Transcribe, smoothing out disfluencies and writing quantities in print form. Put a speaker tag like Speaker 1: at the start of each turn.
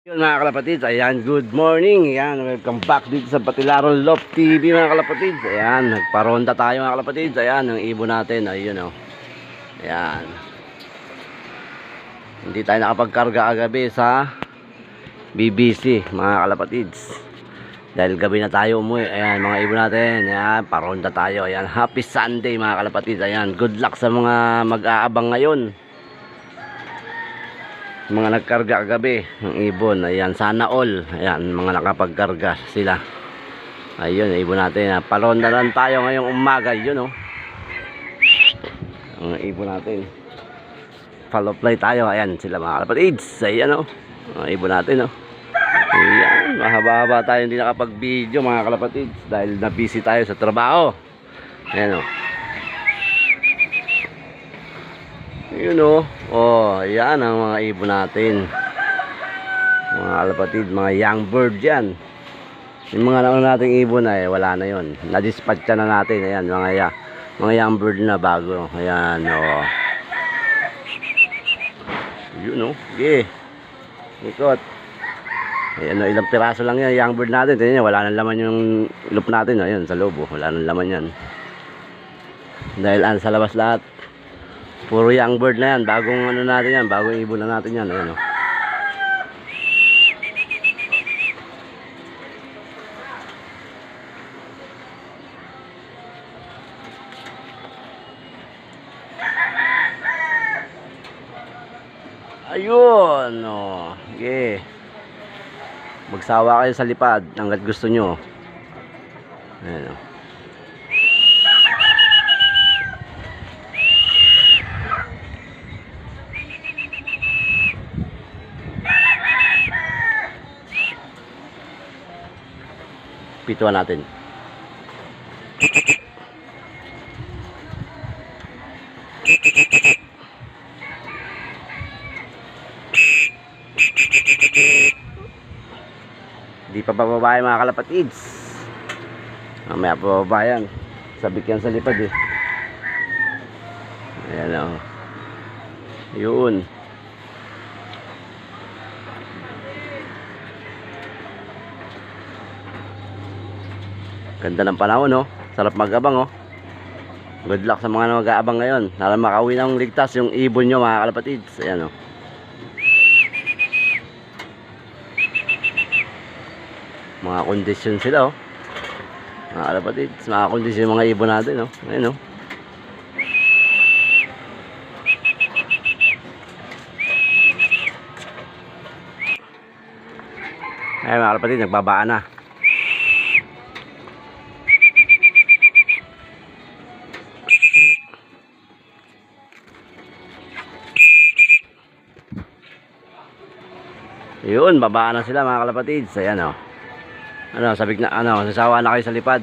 Speaker 1: Yun mga kalapatids, ayan, good morning. Ayan, welcome back dito sa Batilaron Loft TV mga kalapatids. Ayan, nagparonda tayo mga kalapatids. Ayan, ang ibon natin, ayun o. Ayan. Hindi tayo nakapagkarga agabi sa BBC mga kalapatids. Dahil gabi na tayo umuwi. Ayan, mga ibon natin. Ayan, paronda tayo. Ayan, happy Sunday mga kalapatids. Ayan, good luck sa mga mag-aabang ngayon. Mga nagkarga kagabi ng ibon, ayan, sana all, ayan, mga nakapagkarga sila. Ayun, ibon natin, paronda lang tayo ngayong umaga, yun oh. Ang ibon natin, follow play tayo, ayan sila mga kalapatids, ayan oh, ang ibon natin oh. Ayan, mahaba-haba tayo hindi nakapag video mga kalapatids dahil na busy tayo sa trabaho. Ayan oh. Yun o. Oh, ayan ang mga ibon natin. Mga kalapatid, mga young bird yan. Yung mga nauna nating ibon ay wala na yun. Na-dispatch na natin. Ayan, mga young bird na bago. Ayan o. Oh. Yun o. Okay. Ikot. Ayan o, ilang piraso lang yan. Young bird natin. Tignan nyo, wala nang laman yung loop natin. Ayan, sa loob o. Wala nang laman yan. Dahil sa labas lahat. Puro young bird na yan, bagong ano natin yan, bagong ibon na natin yan, ayan o. Ayun o, okay. Magsawa kayo sa lipad hanggat gusto nyo. Ayan o. Pituan natin. Di pa bababa mga kalapatids. Mamaya pa bababa yan. Sabik yan sa lipad eh. Ayan o. Yun. Ganda ng panahon no. Sarap mag-abang oh. Good luck sa mga mag-aabang ngayon. Para makauwi ng ligtas yung ibon nyo mga kalapatids. Ayan oh. Mga kondisyon sila oh. Mga kalapatids, mga kondisyon yung mga ibon natin oh. Ayan oh. Ayan mga kalapatids, nagbabaan na. Yun, babaan na sila mga kalapatids. Ayan o. Ano, sabik na, ano, sasawa na kayo sa lipad.